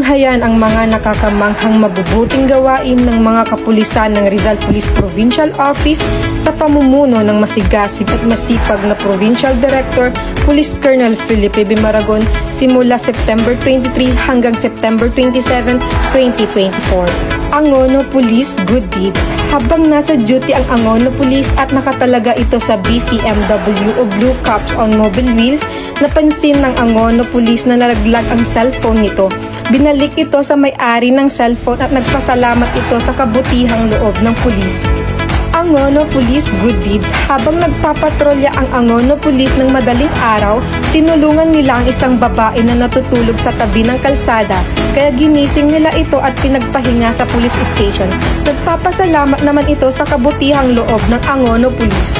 Tinanghayan ang mga nakakamanghang mabubuting gawain ng mga kapulisan ng Rizal Police Provincial Office sa pamumuno ng masigasig at masipag na Provincial Director Police Colonel Felipe B. Maragon simula September 23 hanggang September 27, 2024. Angono Police Good Deeds. Habang nasa duty ang Angono Police at nakatalaga ito sa BCMW o Blue Caps on Mobile Wheels, napansin ng Angono Police na nalaglag ang cellphone nito. Binalik ito sa may-ari ng cellphone at nagpasalamat ito sa kabutihang loob ng pulis. Angono Police Good Deeds. Habang nagpapatrolya ang Angono Police ng madaling araw, tinulungan nila ang isang babae na natutulog sa tabi ng kalsada, kaya ginising nila ito at pinagpahinga sa police station. Nagpapasalamat naman ito sa kabutihang loob ng Angono Police.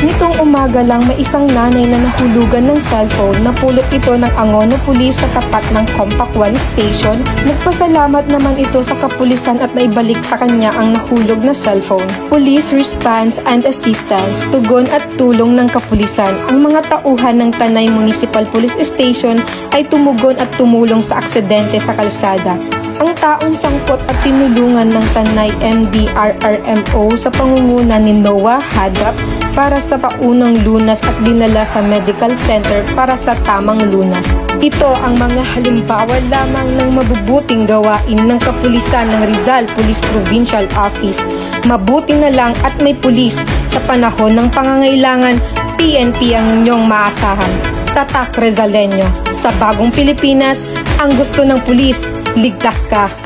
Nitong umaga lang may isang nanay na nahulugan ng cellphone na pulot ito ng Angono Police sa tapat ng Compact 1 Station. Nagpasalamat naman ito sa kapulisan at naibalik sa kanya ang nahulog na cellphone. Police Response and Assistance, tugon at tulong ng kapulisan. Ang mga tauhan ng Tanay Municipal Police Station ay tumugon at tumulong sa aksidente sa kalsada. Ang taong sangkot at tinulungan ng Tanay MDRRMO sa pangunguna ni Noah Hadap para sa paunang lunas at dinala sa medical center para sa tamang lunas. Ito ang mga halimbawa lamang ng mabubuting gawain ng kapulisan ng Rizal Police Provincial Office. Mabuti na lang at may pulis sa panahon ng pangangailangan. PNP ang inyong maasahan. Tatak Rizaleño. Sa bagong Pilipinas, ang gusto ng pulis, ligtas ka.